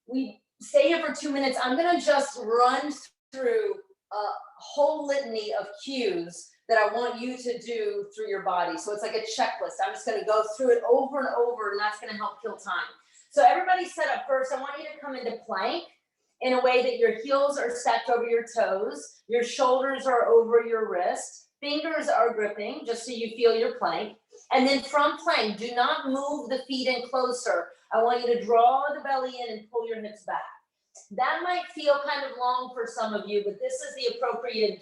we stay here for 2 minutes. I'm gonna just run through a whole litany of cues that I want you to do through your body. So it's like a checklist. I'm just gonna go through it over and over, and that's gonna help kill time. So everybody set up first. I want you to come into plank in a way that your heels are stacked over your toes, your shoulders are over your wrist, fingers are gripping just so you feel your plank. And then from plank, do not move the feet in closer. I want you to draw the belly in and pull your hips back. That might feel kind of long for some of you, but this is the appropriate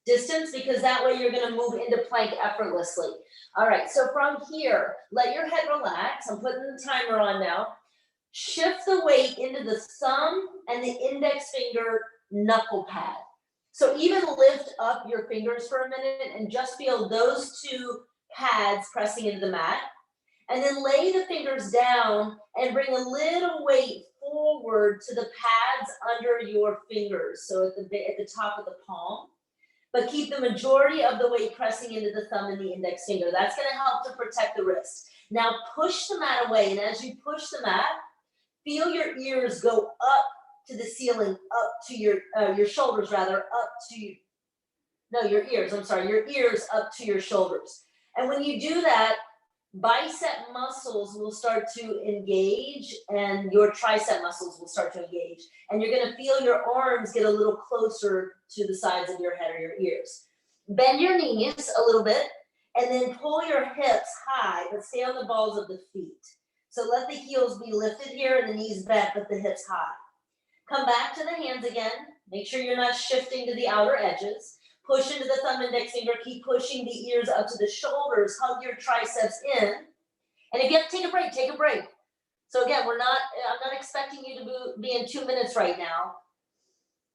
distance, because that way you're gonna move into plank effortlessly. All right, so from here, let your head relax. I'm putting the timer on now. Shift the weight into the thumb and the index finger knuckle pad. So even lift up your fingers for a minute and just feel those two pads pressing into the mat. And then lay the fingers down and bring a little weight forward to the pads under your fingers. So at the top of the palm, but keep the majority of the weight pressing into the thumb and the index finger. That's gonna help to protect the wrist. Now push the mat away, and as you push the mat, feel your ears go up to the ceiling, up to your shoulders rather, up to, no, your ears, I'm sorry, your ears up to your shoulders. And when you do that, bicep muscles will start to engage and your tricep muscles will start to engage. And you're gonna feel your arms get a little closer to the sides of your head or your ears. Bend your knees a little bit and then pull your hips high, but stay on the balls of the feet. So let the heels be lifted here and the knees bent, but the hips high. Come back to the hands again. Make sure you're not shifting to the outer edges. Push into the thumb index finger, keep pushing the ears up to the shoulders, hug your triceps in. And if you have to take a break, take a break. So again, I'm not expecting you to be in 2 minutes right now.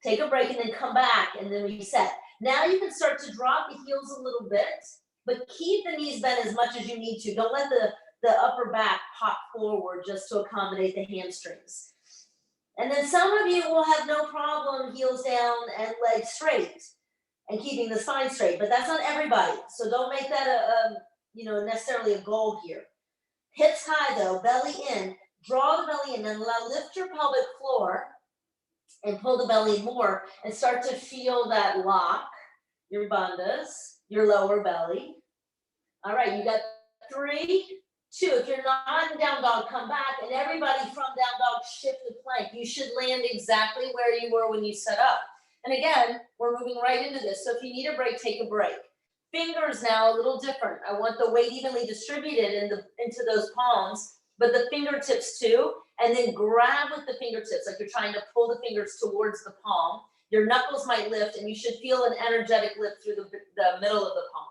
Take a break and then come back and then reset. Now you can start to drop the heels a little bit, but keep the knees bent as much as you need to. Don't let the upper back pop forward just to accommodate the hamstrings. And then some of you will have no problem heels down and legs straight and keeping the spine straight, but that's not everybody. So don't make that necessarily a goal here. Hips high though, belly in, draw the belly in, and lift your pelvic floor and pull the belly more and start to feel that lock, your bandhas, your lower belly. All right, you got 3, 2. If you're not in down dog, come back, and everybody from down dog shift the plank. You should land exactly where you were when you set up. And again, we're moving right into this. So if you need a break, take a break. Fingers now a little different. I want the weight evenly distributed into those palms, but the fingertips too, and then grab with the fingertips like you're trying to pull the fingers towards the palm. Your knuckles might lift, and you should feel an energetic lift through the middle of the palm.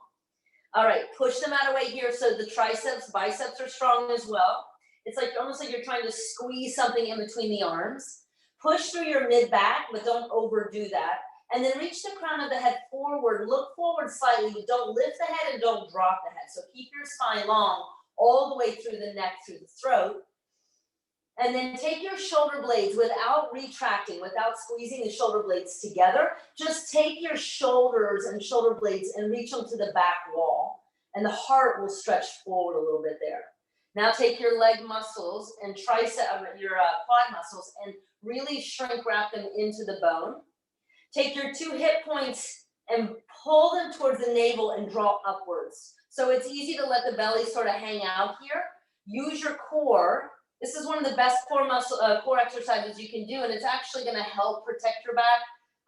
All right, push them out of way here so the triceps, biceps are strong as well. It's like almost like you're trying to squeeze something in between the arms. Push through your mid-back, but don't overdo that. And then reach the crown of the head forward. Look forward slightly, but don't lift the head and don't drop the head. So keep your spine long all the way through the neck, through the throat. And then take your shoulder blades without retracting, without squeezing the shoulder blades together. Just take your shoulders and shoulder blades and reach them to the back wall. And the heart will stretch forward a little bit there. Now take your leg muscles and your quad muscles and really shrink wrap them into the bone. Take your 2 hip points and pull them towards the navel and draw upwards. So it's easy to let the belly sort of hang out here. Use your core. This is one of the best core exercises you can do, and it's actually going to help protect your back.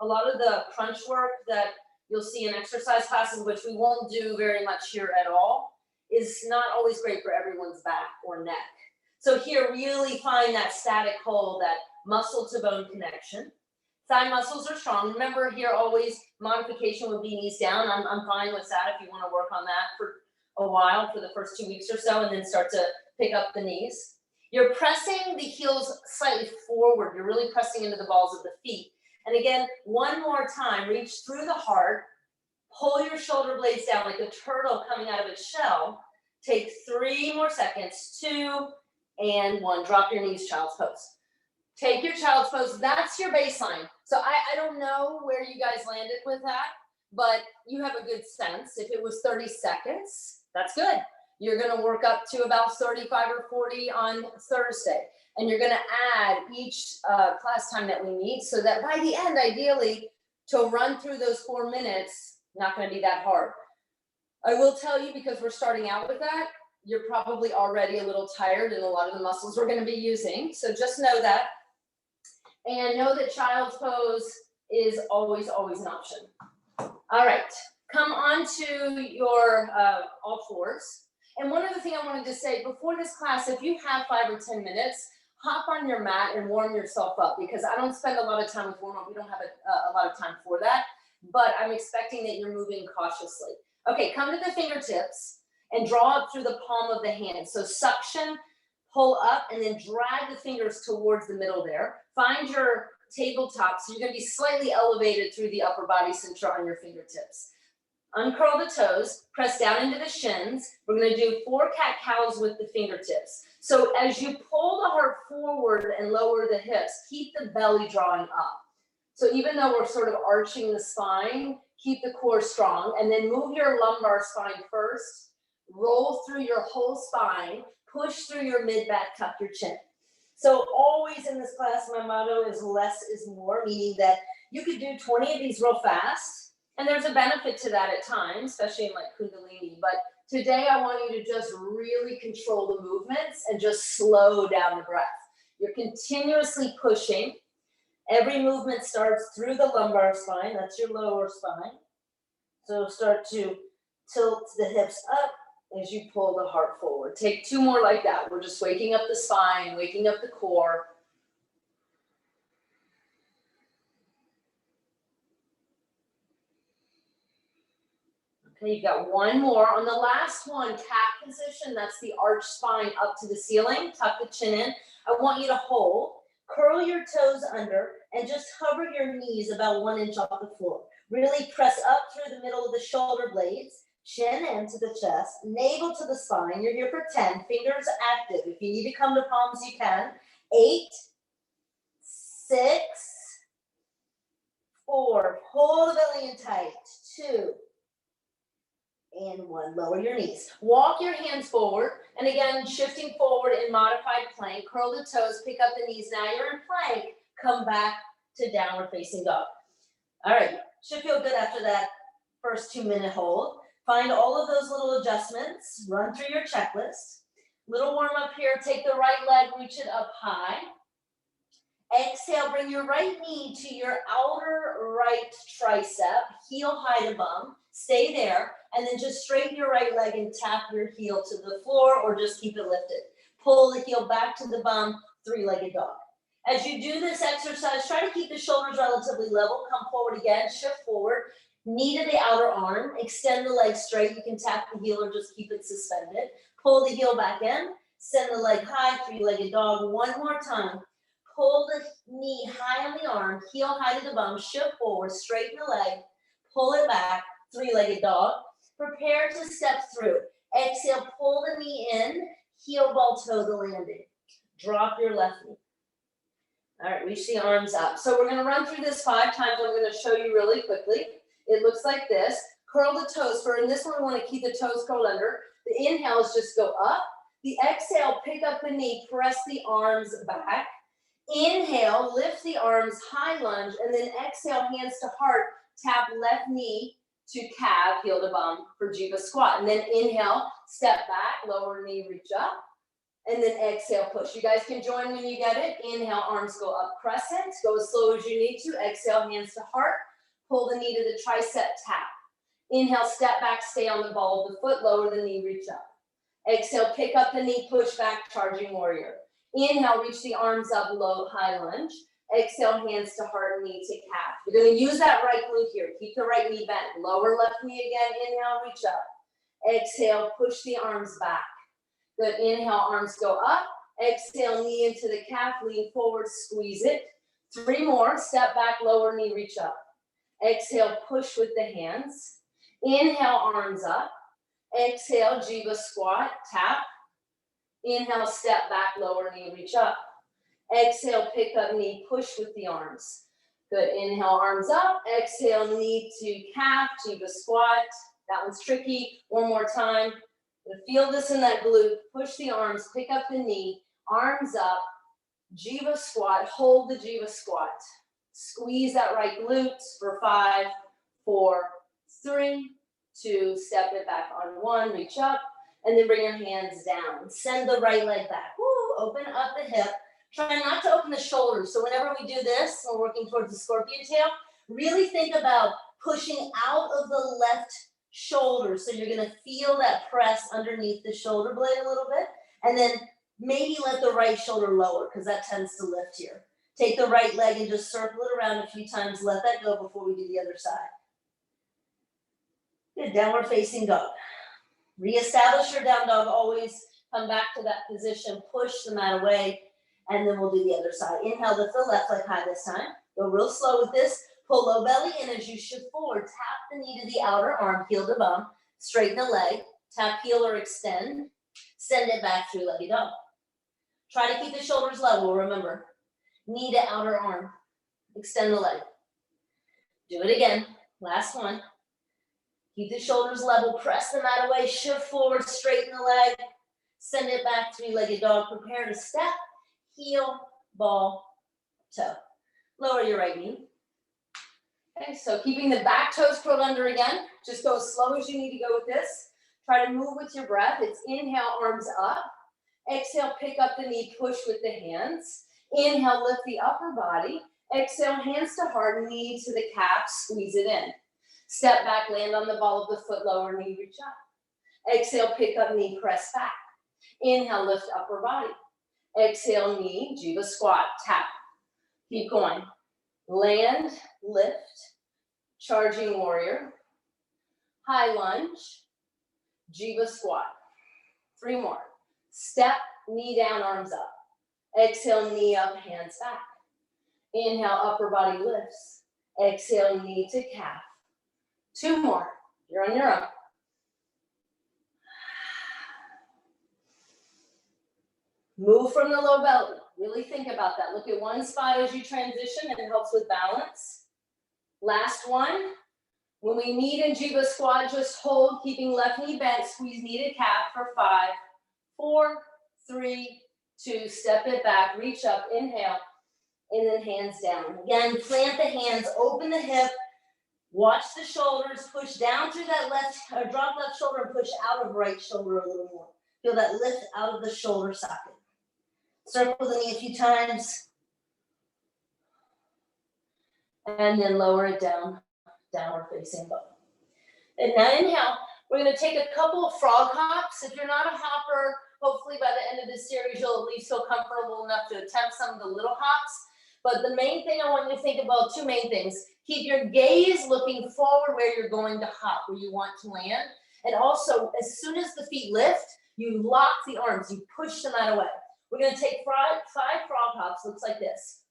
A lot of the crunch work that you'll see in exercise classes, which we won't do very much here at all, is not always great for everyone's back or neck. So here, really find that static hold, that muscle to bone connection. Thigh muscles are strong. Remember here, always modification would be knees down. I'm fine with that if you want to work on that for a while, for the first 2 weeks or so, and then start to pick up the knees. You're pressing the heels slightly forward. You're really pressing into the balls of the feet. And again, one more time, reach through the heart, pull your shoulder blades down like a turtle coming out of its shell. Take 3 more seconds, 2 and 1. Drop your knees, child's pose. Take your child's pose. That's your baseline. So I don't know where you guys landed with that, but you have a good sense. If it was 30 seconds, that's good. You're gonna work up to about 35 or 40 on Thursday. And you're gonna add each class time that we need so that by the end, ideally, to run through those 4 minutes, not gonna be that hard. I will tell you, because we're starting out with that, you're probably already a little tired in a lot of the muscles we're gonna be using. So just know that. And know that child's pose is always, always an option. All right, come on to your all fours. And one other thing I wanted to say before this class, if you have 5 or 10 minutes, hop on your mat and warm yourself up, because I don't spend a lot of time with warm up. We don't have a lot of time for that, but I'm expecting that you're moving cautiously. Okay, come to the fingertips and draw up through the palm of the hand. So suction, pull up, and then drag the fingers towards the middle there. Find your tabletop, so you're gonna be slightly elevated through the upper body center on your fingertips. Uncurl the toes, press down into the shins. We're gonna do 4 cat-cows with the fingertips. So as you pull the heart forward and lower the hips, keep the belly drawing up. So even though we're sort of arching the spine, keep the core strong, and then move your lumbar spine first, roll through your whole spine, push through your mid-back, tuck your chin. So always in this class, my motto is less is more, meaning that you could do 20 of these real fast, and there's a benefit to that at times, especially in like Kundalini, but today I want you to just really control the movements and just slow down the breath. You're continuously pushing. Every movement starts through the lumbar spine, that's your lower spine. So start to tilt the hips up as you pull the heart forward. Take 2 more like that. We're just waking up the spine, waking up the core. Okay, you've got 1 more. On the last one, cat position, that's the arch spine up to the ceiling. Tuck the chin in. I want you to hold. Curl your toes under and just hover your knees about 1 inch off the floor. Really press up through the middle of the shoulder blades, chin into the chest, navel to the spine. You're here for 10, fingers active. If you need to come to palms, you can. 8, 6, 4, pull the belly in tight. 2, and 1, lower your knees. Walk your hands forward, and again, shifting forward in modified plank, curl the toes, pick up the knees. Now you're in plank, come back to downward facing dog. All right, should feel good after that first 2-minute hold. Find all of those little adjustments, run through your checklist. Little warm up here, take the right leg, reach it up high. Exhale, bring your right knee to your outer right tricep, heel high to bum, stay there, and then just straighten your right leg and tap your heel to the floor or just keep it lifted. Pull the heel back to the bum, 3-legged dog. As you do this exercise, try to keep the shoulders relatively level, come forward again, shift forward, knee to the outer arm, extend the leg straight, you can tap the heel or just keep it suspended. Pull the heel back in, send the leg high, 3-legged dog, 1 more time. Pull the knee high on the arm, heel high to the bum, shift forward, straighten the leg, pull it back, 3-legged dog. Prepare to step through. Exhale, pull the knee in, heel ball toe the landing. Drop your left knee. All right, reach the arms up. So we're gonna run through this 5 times. I'm gonna show you really quickly. It looks like this. Curl the toes. For in this one, we wanna keep the toes curled under. The inhale is just go up. The exhale, pick up the knee, press the arms back. Inhale, lift the arms, high lunge, and then exhale, hands to heart, tap left knee to calf, heel to bum for Jiva squat. And then inhale, step back, lower knee, reach up, and then exhale, push. You guys can join when you get it. Inhale, arms go up, crescent, go as slow as you need to. Exhale, hands to heart, pull the knee to the tricep, tap. Inhale, step back, stay on the ball of the foot, lower the knee, reach up. Exhale, pick up the knee, push back, charging warrior. Inhale, reach the arms up, low, high lunge. Exhale, hands to heart, knee to calf. You're gonna use that right glute here. Keep the right knee bent. Lower left knee again, inhale, reach up. Exhale, push the arms back. Good, inhale, arms go up. Exhale, knee into the calf, lean forward, squeeze it. 3 more, step back, lower knee, reach up. Exhale, push with the hands. Inhale, arms up. Exhale, Jiva squat, tap. Inhale, step back, lower knee, reach up. Exhale, pick up knee, push with the arms. Good, inhale, arms up. Exhale, knee to calf, Jiva squat. That one's tricky. 1 more time. Feel this in that glute. Push the arms, pick up the knee, arms up, Jiva squat, hold the Jiva squat. Squeeze that right glute for 5, 4, 3, 2, step it back on 1, reach up, and then bring your hands down. Send the right leg back. Woo, open up the hip. Try not to open the shoulders. So whenever we do this, we're working towards the scorpion tail, really think about pushing out of the left shoulder. So you're gonna feel that press underneath the shoulder blade a little bit, and then maybe let the right shoulder lower because that tends to lift here. Take the right leg and just circle it around a few times. Let that go before we do the other side. Good, downward facing dog. Reestablish your down dog. Always come back to that position. Push the mat away, and then we'll do the other side. Inhale, lift the left leg high this time. Go real slow with this. Pull low belly in as you shift forward. Tap the knee to the outer arm, heel to bum. Straighten the leg. Tap heel or extend. Send it back through leggy dog. Try to keep the shoulders level, remember. Knee to outer arm. Extend the leg. Do it again. Last one. Keep the shoulders level. Press the mat away. Shift forward. Straighten the leg. Send it back, three-legged dog. Prepare to step. Heel, ball, toe. Lower your right knee. Okay, so keeping the back toes curled under again. Just go as slow as you need to go with this. Try to move with your breath. It's inhale, arms up. Exhale, pick up the knee, push with the hands. Inhale, lift the upper body. Exhale, hands to heart, knee to the calf, squeeze it in. Step back, land on the ball of the foot, lower knee, reach up. Exhale, pick up knee, press back. Inhale, lift upper body. Exhale, knee, Jiva squat, tap. Keep going. Land, lift, charging warrior. High lunge, Jiva squat. 3 more. Step, knee down, arms up. Exhale, knee up, hands back. Inhale, upper body lifts. Exhale, knee to calf. 2 more. You're on your own. Move from the low belly. Really think about that. Look at one spot as you transition, and it helps with balance. Last one. When we meet in Jiva squat, just hold, keeping left knee bent, squeeze knee to calf for 5, 4, 3, 2, step it back, reach up, inhale, and then hands down. Again, plant the hands, open the hip, watch the shoulders, push down through that left, or drop left shoulder and push out of right shoulder a little more. Feel that lift out of the shoulder socket. Circle the knee a few times. And then lower it down, downward facing dog. And now inhale, we're gonna take a couple of frog hops. If you're not a hopper, hopefully by the end of this series, you'll at least feel comfortable enough to attempt some of the little hops. But the main thing I want you to think about, 2 main things. Keep your gaze looking forward where you're going to hop, where you want to land. And also, as soon as the feet lift, you lock the arms, you push them out of the way. We're gonna take 5 frog hops, looks like this.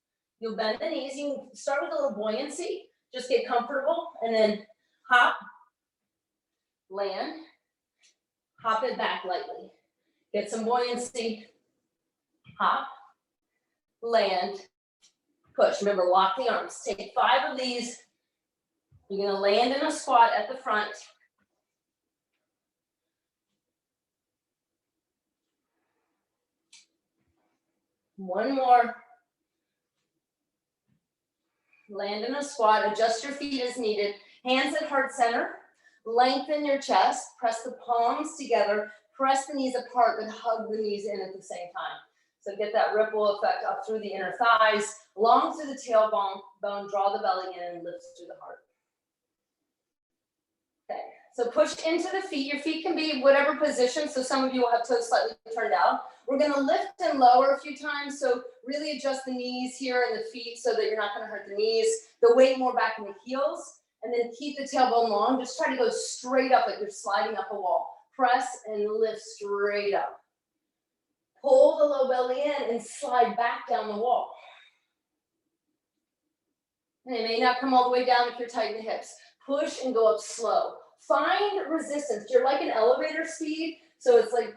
You'll bend the knees, you can start with a little buoyancy, just get comfortable, and then hop, land, hop it back lightly. Get some buoyancy, hop, land, push. Remember, lock the arms. Take 5 of these. You're gonna land in a squat at the front. One more. Land in a squat, adjust your feet as needed. Hands at heart center. Lengthen your chest, press the palms together, press the knees apart, but hug the knees in at the same time. So get that ripple effect up through the inner thighs, long through the tailbone, draw the belly in and lift through the heart. Okay, so push into the feet. Your feet can be whatever position, so some of you will have toes slightly turned out. We're gonna lift and lower a few times, so really adjust the knees here and the feet so that you're not gonna hurt the knees. The weight more back in the heels. And then keep the tailbone long. Just try to go straight up like you're sliding up a wall. Press and lift straight up. Pull the low belly in and slide back down the wall. And it may not come all the way down if you're tight in the hips. Push and go up slow. Find resistance. You're like an elevator speed, so it's like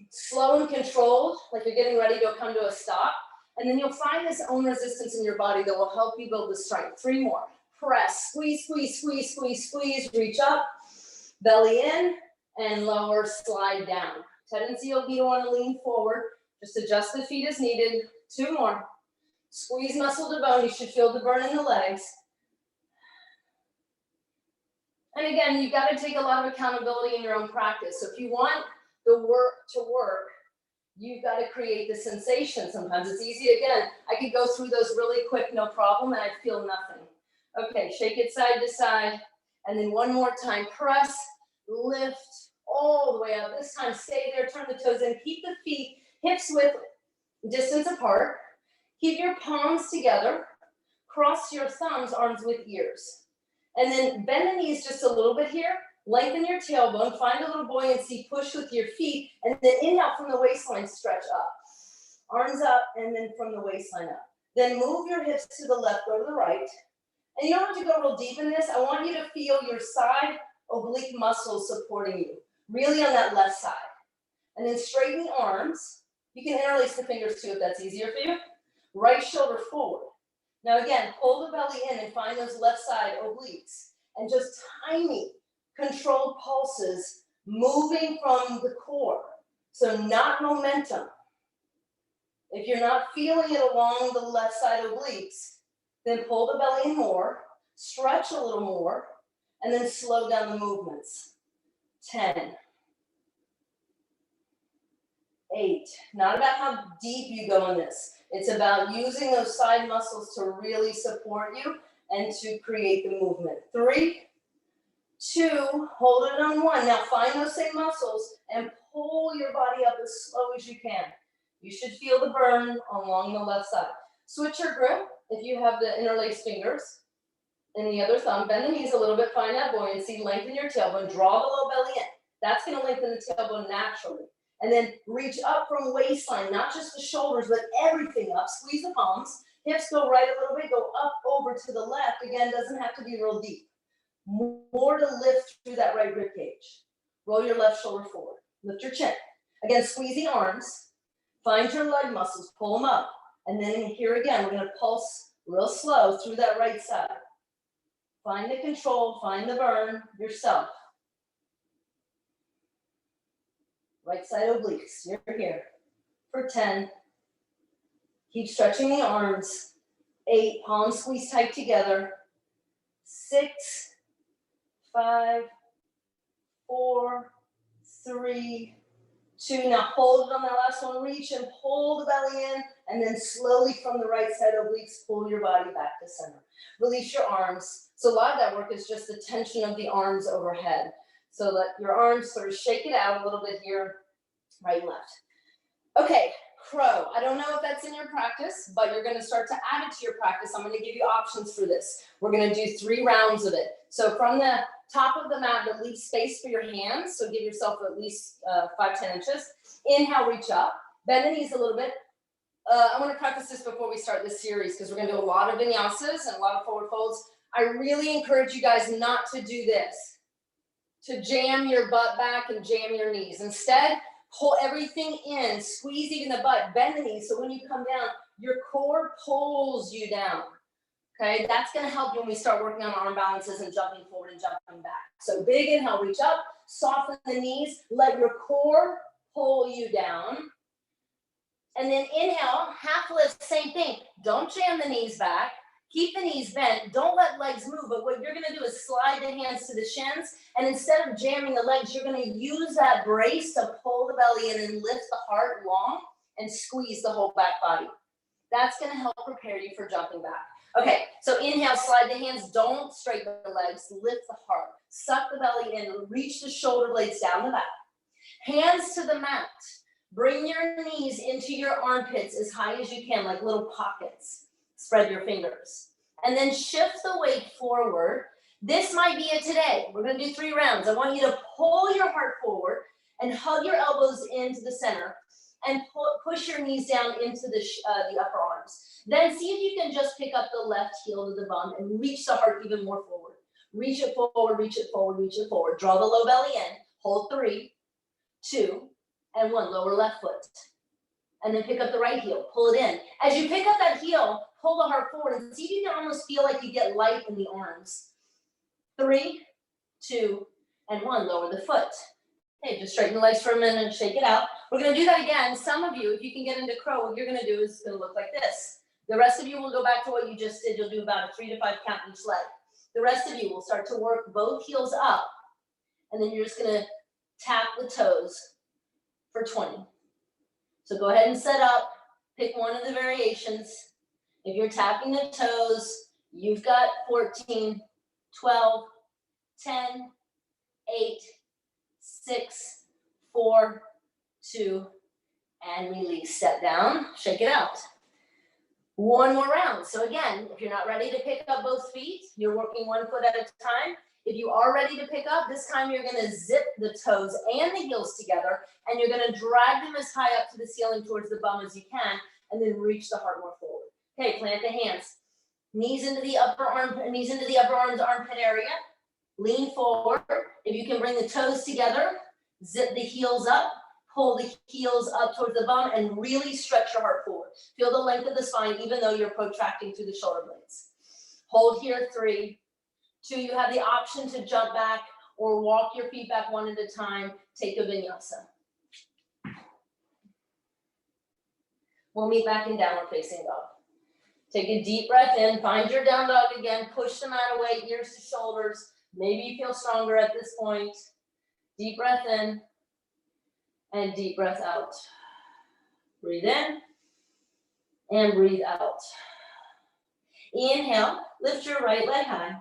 slow and controlled, like you're getting ready to come to a stop. And then you'll find this own resistance in your body that will help you build the strength. 3 more. Press, squeeze, squeeze, squeeze, squeeze, squeeze, reach up, belly in, and lower, slide down. Tendency will be to want to lean forward. Just adjust the feet as needed. 2 more. Squeeze muscle to bone. You should feel the burn in the legs. And again, you've got to take a lot of accountability in your own practice. So if you want the work to work, you've got to create the sensation. Sometimes it's easy. Again, I could go through those really quick, no problem, and I'd feel nothing. Okay, shake it side to side. And then one more time, press, lift, all the way up. This time, stay there, turn the toes in. Keep the feet hips width distance apart. Keep your palms together. Cross your thumbs, arms with ears. And then bend the knees just a little bit here. Lengthen your tailbone. Find a little buoyancy. Push with your feet. And then inhale from the waistline, stretch up. Arms up, and then from the waistline up. Then move your hips to the left, go to the right. And you don't have to go real deep in this. I want you to feel your side oblique muscles supporting you. Really on that left side. And then straighten the arms. You can interlace the fingers too if that's easier for you. Right shoulder forward. Now again, pull the belly in and find those left side obliques. And just tiny controlled pulses moving from the core. So not momentum. If you're not feeling it along the left side obliques, then pull the belly in more, stretch a little more, and then slow down the movements. 10. 8. Not about how deep you go in this. It's about using those side muscles to really support you and to create the movement. 3, 2, hold it on 1. Now find those same muscles and pull your body up as slow as you can. You should feel the burn along the left side. Switch your grip if you have the interlaced fingers in the other thumb. Bend the knees a little bit, find that buoyancy, lengthen your tailbone, draw the low belly in. That's going to lengthen the tailbone naturally. And then reach up from waistline, not just the shoulders, but everything up. Squeeze the palms. Hips go right a little bit, go up over to the left. Again, doesn't have to be real deep. More to lift through that right rib cage. Roll your left shoulder forward. Lift your chin. Again, squeeze the arms. Find your leg muscles, pull them up. And then here again, we're going to pulse real slow through that right side. Find the control, find the burn yourself. Right side obliques, you're here for 10. Keep stretching the arms. 8, palms squeeze tight together. 6, 5, 4, 3, 2. Now hold it on that last one. Reach and pull the belly in, and then slowly from the right side obliques, pull your body back to center. Release your arms. So a lot of that work is just the tension of the arms overhead. So let your arms sort of shake it out a little bit here, right and left. Okay, crow. I don't know if that's in your practice, but you're going to start to add it to your practice. I'm going to give you options for this. We're going to do 3 rounds of it. So from the top of the mat, but leave space for your hands. So give yourself at least 5-10 inches. Inhale, reach up. Bend the knees a little bit. I want to practice this before we start this series because we're going to do a lot of vinyasas and a lot of forward folds. I really encourage you guys not to do this, to jam your butt back and jam your knees. Instead, pull everything in, squeeze even the butt, bend the knees. So when you come down, your core pulls you down. Okay, that's going to help you when we start working on arm balances and jumping forward and jumping back. So big inhale, reach up, soften the knees, let your core pull you down. And then inhale, half lift, same thing. Don't jam the knees back. Keep the knees bent. Don't let legs move. But what you're going to do is slide the hands to the shins. And instead of jamming the legs, you're going to use that brace to pull the belly in and lift the heart long and squeeze the whole back body. That's going to help prepare you for jumping back. Okay, so inhale, slide the hands. Don't straighten the legs. Lift the heart. Suck the belly in. Reach the shoulder blades down the back. Hands to the mat. Bring your knees into your armpits as high as you can, like little pockets. Spread your fingers. And then shift the weight forward. This might be it today. We're going to do 3 rounds. I want you to pull your heart forward and hug your elbows into the center and push your knees down into the upper arms. Then see if you can just pick up the left heel to the bum and reach the heart even more forward. Reach it forward, reach it forward, reach it forward. Draw the low belly in. Hold 3, 2, and 1. Lower left foot. And then pick up the right heel. Pull it in. As you pick up that heel, pull the heart forward and see if you can almost feel like you get light in the arms. 3, 2, and 1. Lower the foot. Okay, just straighten the legs for a minute and shake it out. We're gonna do that again. Some of you, if you can get into crow, what you're gonna do is it's gonna look like this. The rest of you will go back to what you just did. You'll do about a 3 to 5 count each leg. The rest of you will start to work both heels up, and then you're just gonna tap the toes for 20. So go ahead and set up, pick one of the variations. If you're tapping the toes, you've got 14, 12, 10, 8, 6, 4, 2, and release. Step down, shake it out. One more round. So again, if you're not ready to pick up both feet, you're working one foot at a time. If you are ready to pick up, this time you're gonna zip the toes and the heels together, and you're gonna drag them as high up to the ceiling towards the bum as you can, and then reach the heart more forward. Okay, plant the hands. Knees into the upper arms, armpit area. Lean forward. If you can bring the toes together, zip the heels up, pull the heels up towards the bum, and really stretch your heart forward. Feel the length of the spine, even though you're protracting through the shoulder blades. Hold here, 3, 2, you have the option to jump back or walk your feet back one at a time. Take a vinyasa. We'll meet back in downward facing dog. Take a deep breath in, find your down dog again, push the mat away, ears to shoulders. Maybe you feel stronger at this point. Deep breath in and deep breath out. Breathe in and breathe out. Inhale, lift your right leg high.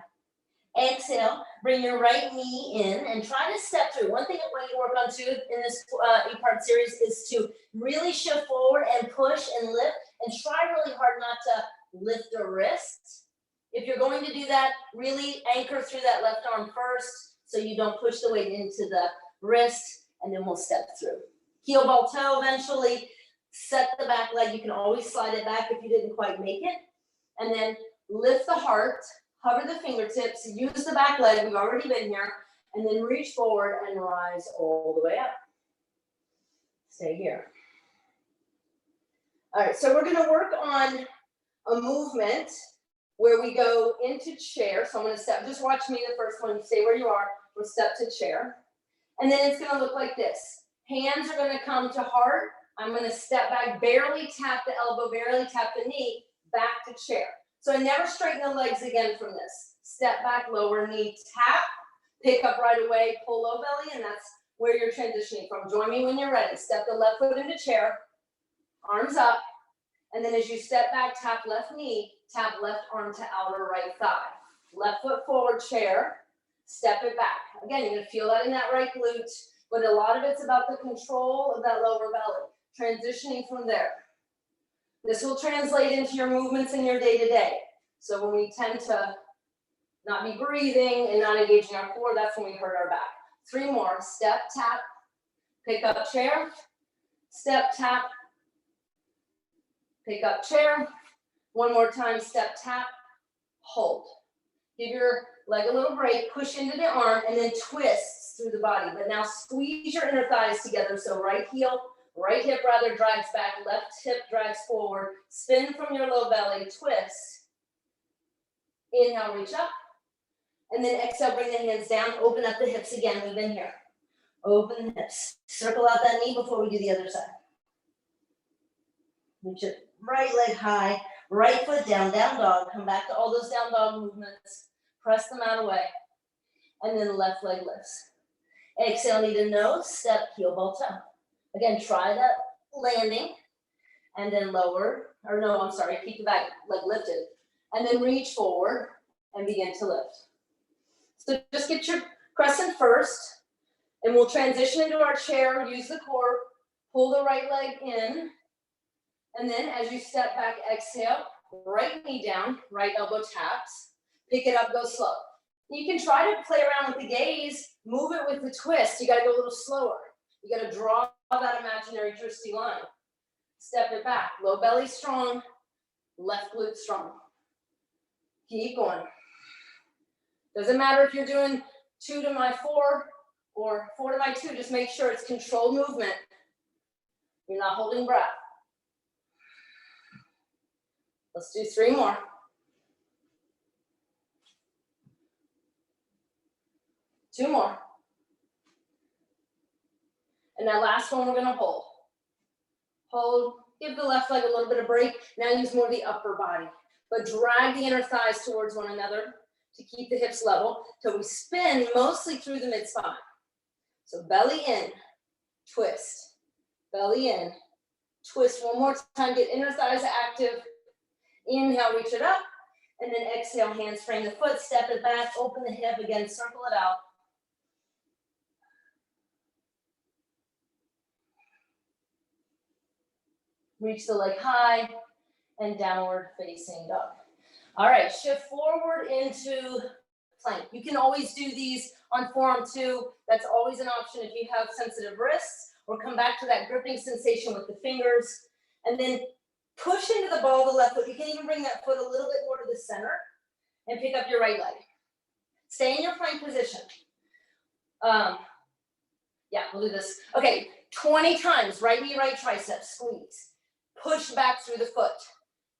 Exhale, bring your right knee in and try to step through. One thing I want you to work on too in this 8-part series is to really shift forward and push and lift, and try really hard not to lift the wrist. If you're going to do that, really anchor through that left arm first so you don't push the weight into the wrist, and then we'll step through. Heel ball toe eventually, set the back leg. You can always slide it back if you didn't quite make it. And then lift the heart, hover the fingertips, use the back leg, we've already been here, and then reach forward and rise all the way up. Stay here. All right, so we're gonna work on a movement where we go into chair. So I'm gonna step, just watch me the first one, stay where you are, we'll step to chair. And then it's gonna look like this. Hands are gonna come to heart. I'm gonna step back, barely tap the elbow, barely tap the knee, back to chair. So I never straighten the legs again from this. Step back, lower knee, tap, pick up right away, pull low belly, and that's where you're transitioning from. Join me when you're ready. Step the left foot into chair, arms up, and then as you step back, tap left knee, tap left arm to outer right thigh. Left foot forward, chair, step it back. Again, you're gonna feel that in that right glute, but a lot of it's about the control of that lower belly, transitioning from there. This will translate into your movements in your day-to-day. So when we tend to not be breathing and not engaging our core, that's when we hurt our back. 3 more, step, tap, pick up chair, step, tap, pick up chair. One more time, step, tap, hold. Give your leg a little break, push into the arm, and then twist through the body. But now squeeze your inner thighs together. So right heel, right hip rather drags back, left hip drags forward. Spin from your low belly, twist. Inhale, reach up. And then exhale, bring the hands down, open up the hips again. We've been here. Open the hips. Circle out that knee before we do the other side. Reach it, right leg high, right foot down, down dog. Come back to all those down dog movements. Press them out away. And then left leg lifts. Exhale, knee to nose, step, heel ball toe. Again, try that landing. And then lower, or no, I'm sorry, keep the back leg lifted. And then reach forward and begin to lift. So just get your crescent first, and we'll transition into our chair, use the core, pull the right leg in, and then as you step back, exhale, right knee down, right elbow taps, pick it up, go slow. You can try to play around with the gaze, move it with the twist. You gotta go a little slower. You gotta draw that imaginary twisty line. Step it back, low belly strong, left glute strong. Keep going. Doesn't matter if you're doing 2 to my 4 or 4 to my 2, just make sure it's controlled movement. You're not holding breath. Let's do 3 more. 2 more. that last one we're gonna hold. Hold, give the left leg a little bit of break. Now use more of the upper body, but drag the inner thighs towards one another to keep the hips level till we spin mostly through the mid-spine. So belly in, twist, belly in, twist one more time, get inner thighs active. Inhale, reach it up, and then exhale, hands frame the foot, step it back, open the hip again, circle it out. Reach the leg high and downward facing dog. All right, shift forward into plank. You can always do these on forearm too. That's always an option if you have sensitive wrists, or come back to that gripping sensation with the fingers, and then push into the ball of the left foot. You can even bring that foot a little bit more to the center and pick up your right leg. Stay in your plank position. Yeah, we'll do this. Okay, 20 times, right knee, right tricep, squeeze. Push back through the foot.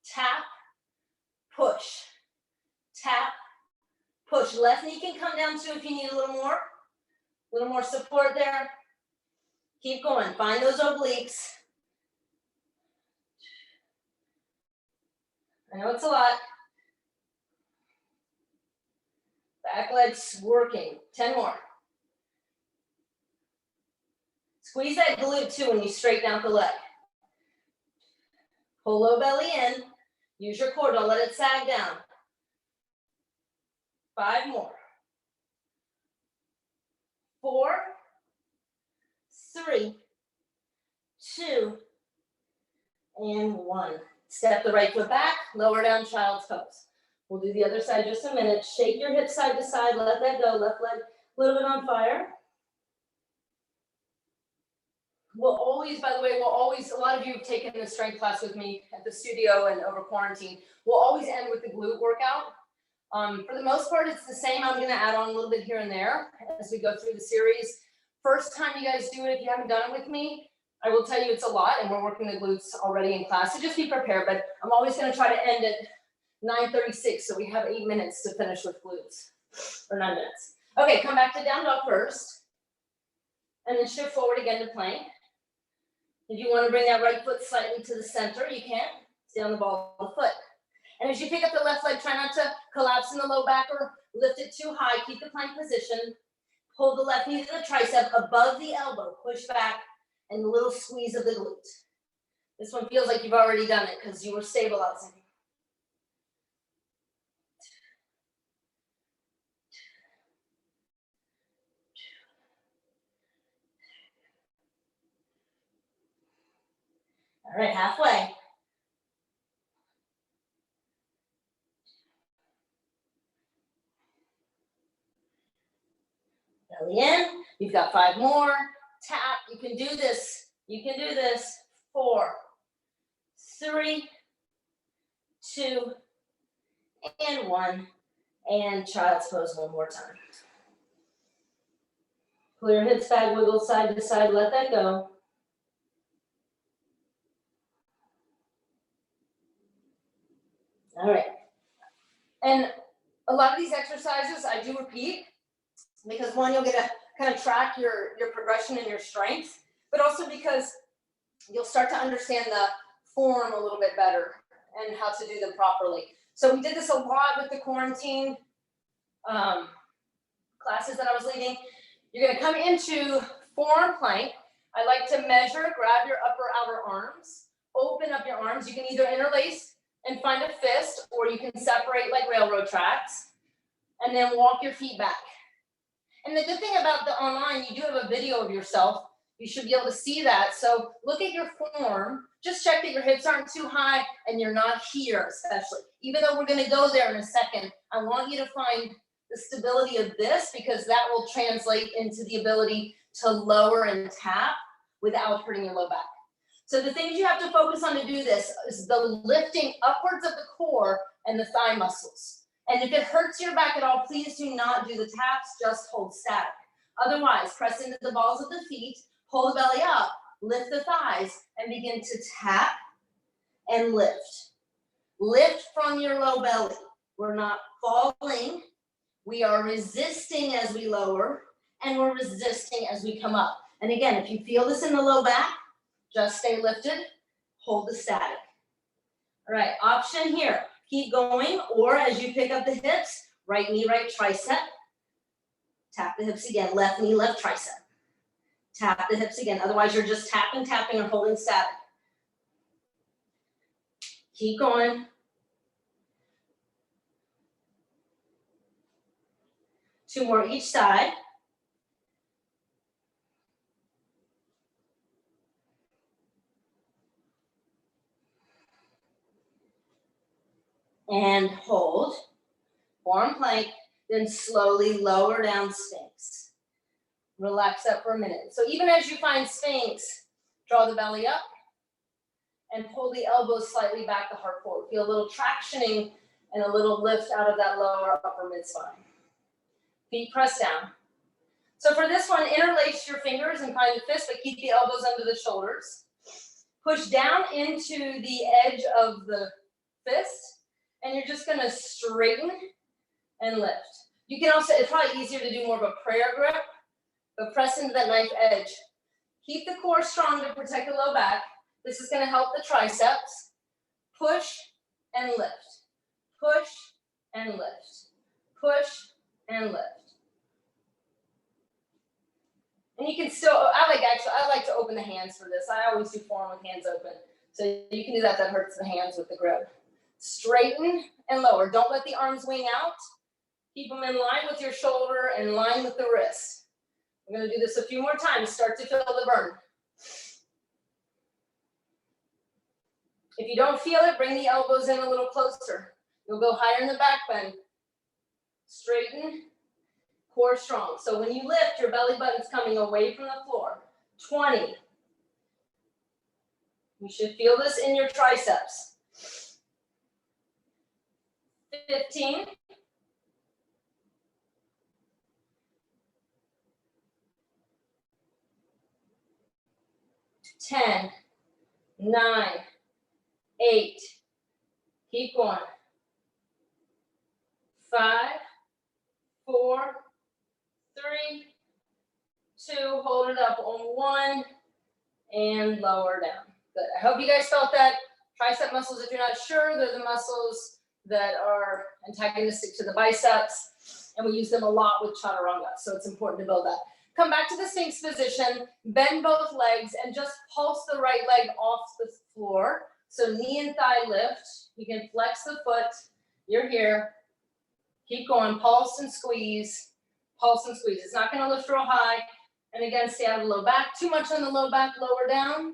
Tap, push, tap, push. Left knee can come down too if you need a little more support there. Keep going, find those obliques. I know it's a lot. Back leg's working, 10 more. Squeeze that glute too when you straighten out the leg. Pull low belly in, use your core, don't let it sag down. 5 more. 4, 3, 2, and 1. Step the right foot back, lower down child's pose. We'll do the other side just a minute. Shake your hips side to side, let that go, left leg a little bit on fire. We'll always, by the way, a lot of you have taken the strength class with me at the studio and over quarantine. We'll always end with the glute workout. For the most part, it's the same. I'm gonna add on a little bit here and there as we go through the series. First time you guys do it, if you haven't done it with me, I will tell you it's a lot, and we're working the glutes already in class, so just be prepared. But I'm always gonna try to end at 9:36, so we have 8 minutes to finish with glutes, or 9 minutes. Okay, come back to down dog first, and then shift forward again to plank. If you want to bring that right foot slightly to the center, you can. Stay on the ball of the foot. And as you pick up the left leg, try not to collapse in the low back or lift it too high. Keep the plank position. Pull the left knee to the tricep above the elbow. Push back and a little squeeze of the glute. This one feels like you've already done it because you were stabilizing. All right, halfway. Belly in. You've got 5 more. Tap. You can do this. You can do this. 4, 3, 2, and 1. And child's pose one more time. Pull your hips back, wiggle side to side, let that go. All right. And a lot of these exercises I do repeat because one, you'll get to kind of track your progression and your strength, but also because you'll start to understand the form a little bit better and how to do them properly. So we did this a lot with the quarantine classes that I was leading. You're going to come into forearm plank. I like to measure, grab your upper outer arms, open up your arms. You can either interlace and find a fist, or you can separate like railroad tracks, and then walk your feet back. And the good thing about the online, you do have a video of yourself. You should be able to see that. So look at your form. Just check that your hips aren't too high and you're not here, especially. Even though we're going to go there in a second, I want you to find the stability of this, because that will translate into the ability to lower and tap without hurting your low back. So the things you have to focus on to do this is the lifting upwards of the core and the thigh muscles. And if it hurts your back at all, please do not do the taps, just hold static. Otherwise, press into the balls of the feet, pull the belly up, lift the thighs, and begin to tap and lift. Lift from your low belly. We're not falling. We are resisting as we lower, and we're resisting as we come up. And again, if you feel this in the low back, just stay lifted, hold the static. All right, option here, keep going, or as you pick up the hips, right knee, right tricep, tap the hips again, left knee, left tricep. Tap the hips again, otherwise you're just tapping, tapping, or holding static. Keep going. Two more each side. And hold, forearm plank, then slowly lower down Sphinx. Relax up for a minute. So even as you find Sphinx, draw the belly up and pull the elbows slightly back, the heart forward. Feel a little tractioning and a little lift out of that lower upper mid spine. Feet press down. So for this one, interlace your fingers and find the fist, but keep the elbows under the shoulders. Push down into the edge of the fist. And you're just gonna straighten and lift. You can also, it's probably easier to do more of a prayer grip, but press into that knife edge. Keep the core strong to protect the low back. This is gonna help the triceps. Push and lift. Push and lift. Push and lift. And you can still, I like to open the hands for this. I always do form with hands open. So you can do that, that hurts the hands with the grip. Straighten and lower. Don't let the arms wing out. Keep them in line with your shoulder and in line with the wrist. We're going to do this a few more times. Start to feel the burn. If you don't feel it, bring the elbows in a little closer. You'll go higher in the back bend. Straighten, core strong. So when you lift, your belly button's coming away from the floor. 20. You should feel this in your triceps. 15. 10, 9, 8. Keep going. 5, 4, 3, 2. Hold it up on 1 and lower down. Good. I hope you guys felt that. Tricep muscles, if you're not sure, they're the muscles that are antagonistic to the biceps, and we use them a lot with chaturanga, so it's important to build that. Come back to the Sphinx position, bend both legs, and just pulse the right leg off the floor. So knee and thigh lift. You can flex the foot. You're here. Keep going. Pulse and squeeze. Pulse and squeeze. It's not going to lift real high. And again, stay out of the low back. Too much on the low back, lower down.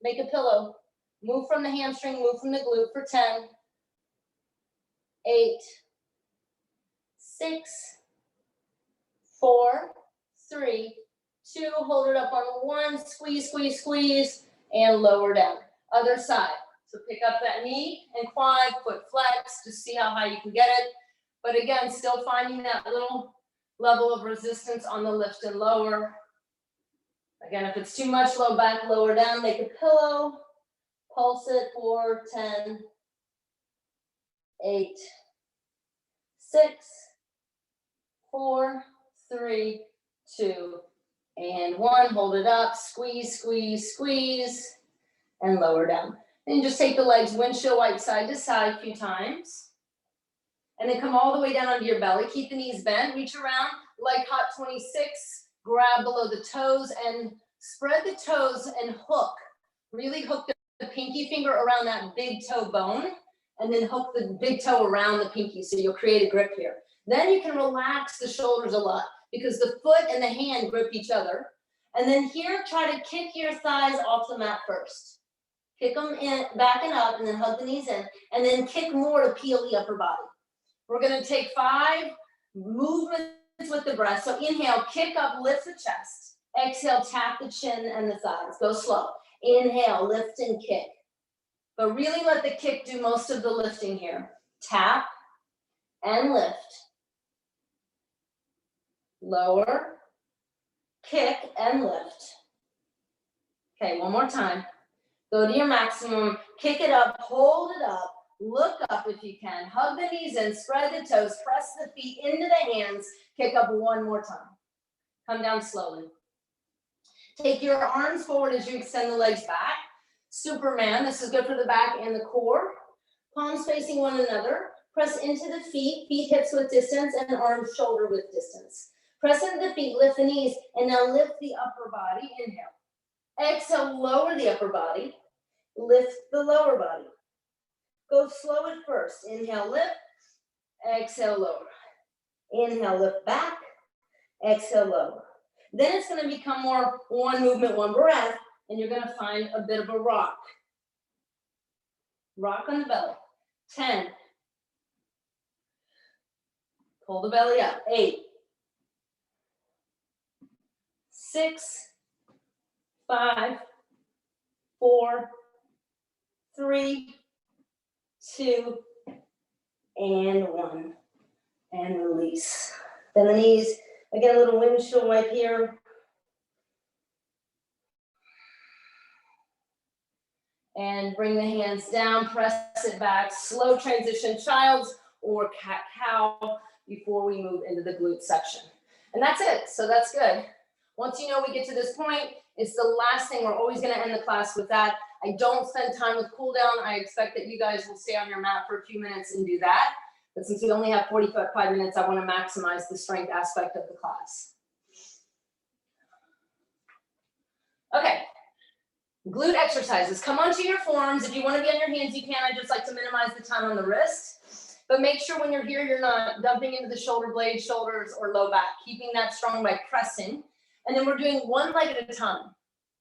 Make a pillow. Move from the hamstring, move from the glute for 10. 8, 6, 4, 3, 2, hold it up on 1, squeeze, squeeze, squeeze, and lower down. Other side. So pick up that knee and quad, foot flex, just see how high you can get it. But again, still finding that little level of resistance on the lift and lower. Again, if it's too much, low back, lower down, make a pillow, pulse it for 10, 8, 6, 4, 3, 2, and 1. Hold it up, squeeze, squeeze, squeeze, and lower down. Then just take the legs windshield wipe side to side a few times. And then come all the way down onto your belly. Keep the knees bent, reach around like hot 26, grab below the toes and spread the toes and hook. Really hook the pinky finger around that big toe bone, and then hook the big toe around the pinky, so you'll create a grip here. Then you can relax the shoulders a lot because the foot and the hand grip each other. And then here, try to kick your thighs off the mat first. Kick them in, back and up, and then hug the knees in, and then kick more to peel the upper body. We're gonna take 5 movements with the breath. So inhale, kick up, lift the chest. Exhale, tap the chin and the thighs. Go slow. Inhale, lift and kick. But really let the kick do most of the lifting here. Tap and lift. Lower, kick and lift. Okay, one more time. Go to your maximum, kick it up, hold it up, look up if you can, hug the knees in, spread the toes, press the feet into the hands, kick up one more time. Come down slowly. Take your arms forward as you extend the legs back. Superman, this is good for the back and the core. Palms facing one another. Press into the feet, feet hips with distance, and arms shoulder width distance. Press into the feet, lift the knees, and now lift the upper body. Inhale. Exhale, lower the upper body. Lift the lower body. Go slow at first. Inhale, lift. Exhale, lower. Inhale, lift back. Exhale, lower. Then it's going to become more one movement, one breath, and you're going to find a bit of a rock. Rock on the belly. 10. Pull the belly up. 8. 6. 5. 4. 3. 2. And 1. And release. Bend the knees. Again, a little windshield wipe here. And bring the hands down, press it back. Slow transition, child's or cat-cow before we move into the glute section. And that's it, so that's good. Once you know we get to this point, it's the last thing. We're always gonna end the class with that. I don't spend time with cool down. I expect that you guys will stay on your mat for a few minutes and do that. But since we only have 45 minutes, I want to maximize the strength aspect of the class. Okay, glute exercises. Come onto your forms. If you want to be on your hands, you can. I just like to minimize the time on the wrist. But make sure when you're here, you're not dumping into the shoulder blades, shoulders, or low back. Keeping that strong by pressing. And then we're doing one leg at a time.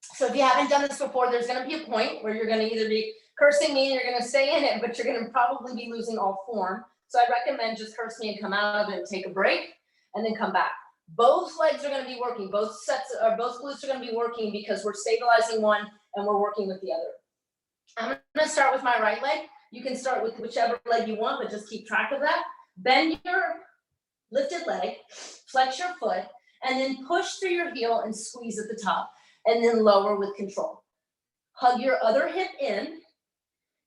So if you haven't done this before, there's going to be a point where you're going to either be cursing me and you're going to stay in it, but you're going to probably be losing all form. So I recommend just curse me and come out of it and take a break and then come back. Both legs are going to be working. Both glutes are going to be working because we're stabilizing one and we're working with the other. I'm going to start with my right leg. You can start with whichever leg you want, but just keep track of that. Bend your lifted leg, flex your foot, and then push through your heel and squeeze at the top, and then lower with control. Hug your other hip in.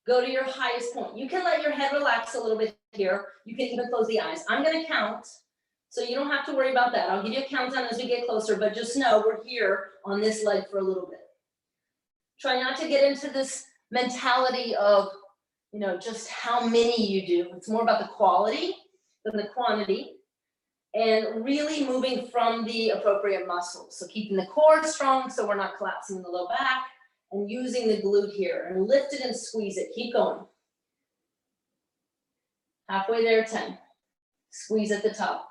Go to your highest point. You can let your head relax a little bit here. You can even close the eyes. I'm going to count, so you don't have to worry about that. I'll give you a countdown as we get closer, but just know we're here on this leg for a little bit. Try not to get into this mentality of, just how many you do. It's more about the quality than the quantity, and really moving from the appropriate muscles. So keeping the core strong so we're not collapsing in the low back, and using the glute here, and lift it and squeeze it. Keep going. Halfway there, 10. Squeeze at the top.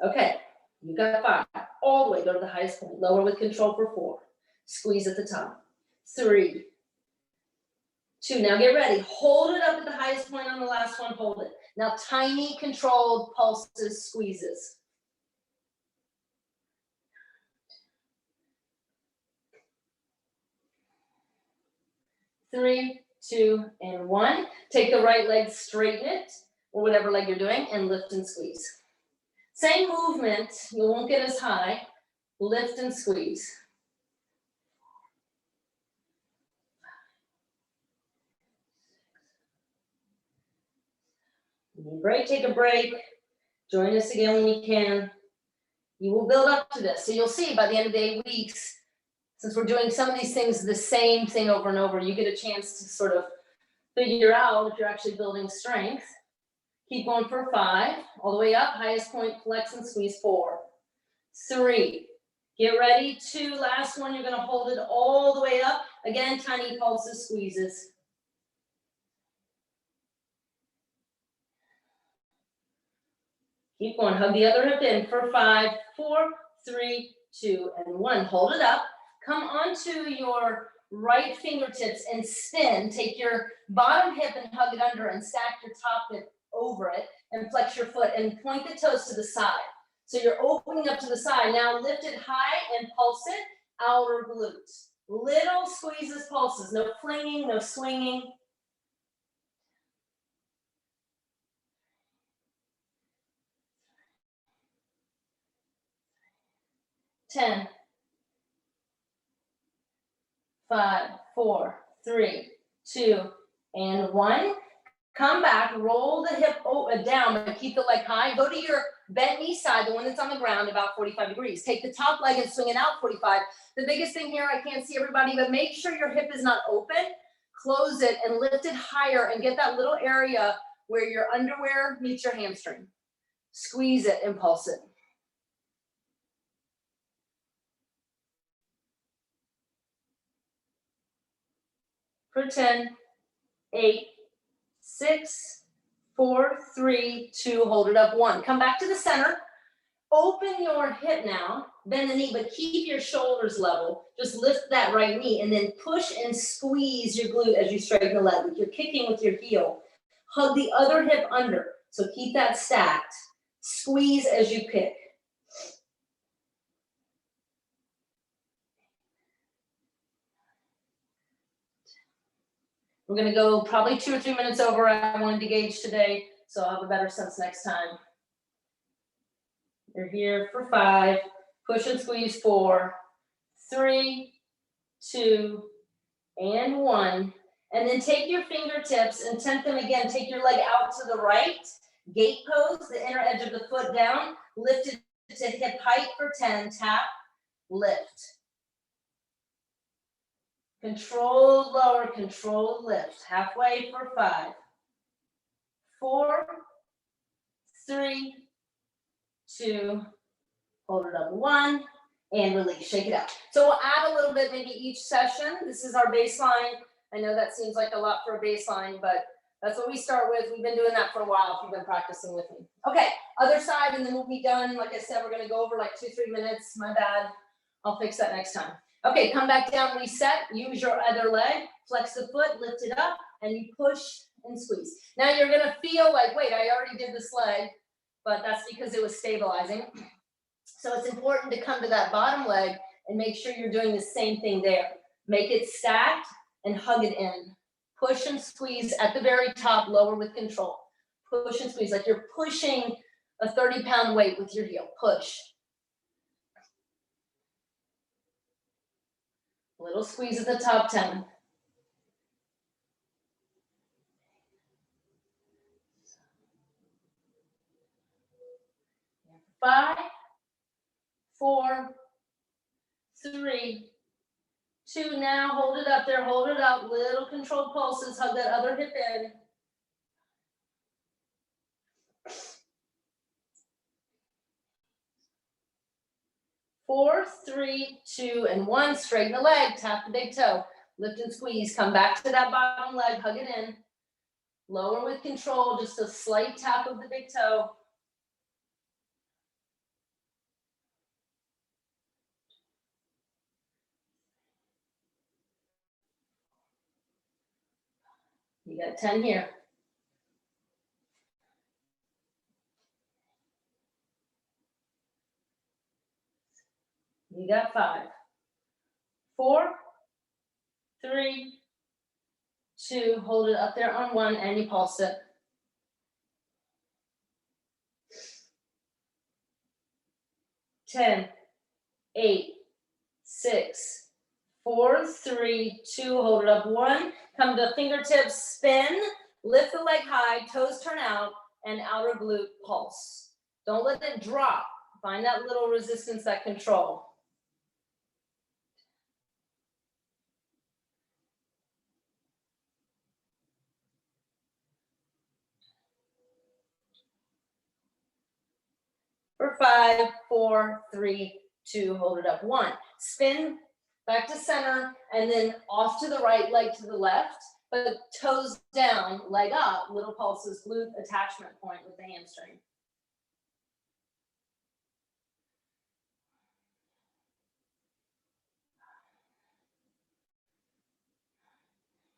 Okay, you got 5. All the way, go to the highest point. Lower with control for 4. Squeeze at the top. 3. 2, now get ready. Hold it up at the highest point on the last one, hold it. Now tiny controlled pulses, squeezes. 3, 2, and 1. Take the right leg, straighten it, or whatever leg you're doing, and lift and squeeze. Same movement, you won't get as high. Lift and squeeze. Break, take a break. Join us again when you can. You will build up to this. So you'll see by the end of the 8 weeks, since we're doing some of these things the same thing over and over, you get a chance to sort of figure out if you're actually building strength. Keep going for 5, all the way up, highest point, flex and squeeze. 4, 3, get ready. 2, last one, you're gonna hold it all the way up. Again, tiny pulses, squeezes. Keep going, hug the other hip in for 5, 4, 3, 2, and 1. Hold it up. Come onto your right fingertips and spin. Take your bottom hip and hug it under and stack your top hip over it and flex your foot and point the toes to the side. So you're opening up to the side. Now lift it high and pulse it, outer glutes. Little squeezes, pulses, no flinging, no swinging. 10, 5, 4, 3, 2, and 1. Come back, roll the hip down, but keep the leg high. Go to your bent knee side, the one that's on the ground, about 45 degrees. Take the top leg and swing it out 45. The biggest thing here, I can't see everybody, but make sure your hip is not open. Close it and lift it higher and get that little area where your underwear meets your hamstring. Squeeze it and pulse it. For 10, 8, 6, 4, 3, 2, hold it up, 1. Come back to the center. Open your hip now, bend the knee, but keep your shoulders level. Just lift that right knee and then push and squeeze your glute as you straighten the leg. Like you're kicking with your heel. Hug the other hip under. So keep that stacked. Squeeze as you kick. We're gonna go probably 2 or 3 minutes over. I wanted to gauge today, so I'll have a better sense next time. You're here for 5, push and squeeze 4, 3, 2, and 1. And then take your fingertips and tent them again. Take your leg out to the right. Gate pose, the inner edge of the foot down. Lift it to hip height for 10. Tap, lift. Control lower, control lift. Halfway for 5, 4, 3, 2, hold it up, 1, and release, shake it out. So we'll add a little bit maybe each session. This is our baseline. I know that seems like a lot for a baseline, but that's what we start with. We've been doing that for a while if you've been practicing with me. Okay, other side, and then we'll be done. Like I said, we're gonna go over like 2, 3 minutes. My bad. I'll fix that next time. Okay, come back down, reset. Use your other leg, flex the foot, lift it up, and you push and squeeze. Now you're gonna feel like, wait, I already did this leg, but that's because it was stabilizing. So it's important to come to that bottom leg and make sure you're doing the same thing there. Make it stacked and hug it in. Push and squeeze at the very top, lower with control. Push and squeeze, like you're pushing a 30-pound weight with your heel. Push. Little squeeze at the top, 10. 5, 4, 3, 2. Now hold it up there, hold it up. Little controlled pulses, hug that other hip in. 4, 3, 2, and 1. Straighten the leg, tap the big toe. Lift and squeeze, come back to that bottom leg, hug it in. Lower with control, just a slight tap of the big toe. You got 10 here. You got 5, 4, 3, 2, hold it up there on 1, and you pulse it. 10, 8, 6, 4, 3, 2, hold it up, 1. Come to fingertips, spin, lift the leg high, toes turn out, and outer glute pulse. Don't let it drop. Find that little resistance, that control. For 5, 4, 3, 2, hold it up, 1. Spin back to center, and then off to the right, leg to the left, but toes down, leg up, little pulses, glute attachment point with the hamstring.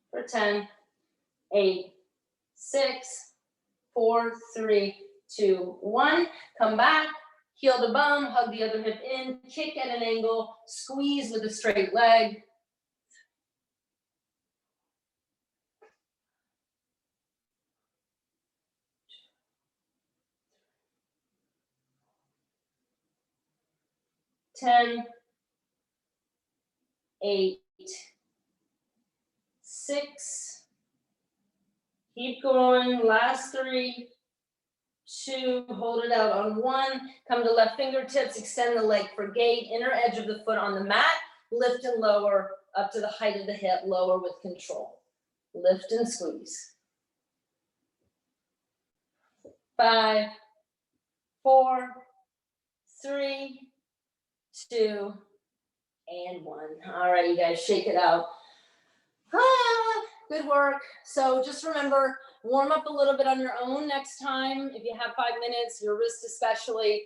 For 10, 8, 6, 4, 3, 2, 1. Come back, heel to bum, hug the other hip in, kick at an angle, squeeze with a straight leg. Ten, 8, 6, Keep going, last 3, 2, hold it out on 1, come to left fingertips, extend the leg for gate, inner edge of the foot on the mat, lift and lower up to the height of the hip, lower with control. Lift and squeeze. 5, 4, 3, 2, and 1. All right, you guys, shake it out. Good work. So just remember, warm up a little bit on your own next time. If you have 5 minutes, your wrist especially,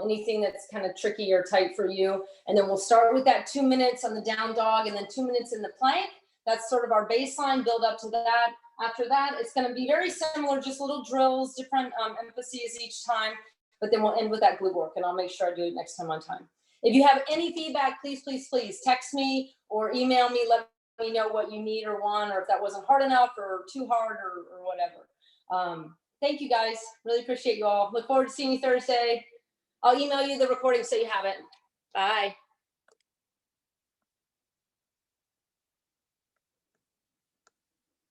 anything that's kind of tricky or tight for you. And then we'll start with that 2 minutes on the down dog and then 2 minutes in the plank. That's sort of our baseline, build up to that. After that, it's going to be very similar, just little drills, different emphases each time. But then we'll end with that glute work, and I'll make sure I do it next time on time. If you have any feedback, please, please, please text me or email me. Let me know what you need or want, or if that wasn't hard enough or too hard or whatever. Thank you guys. Really appreciate you all. Look forward to seeing you Thursday. I'll email you the recording so you have it. Bye.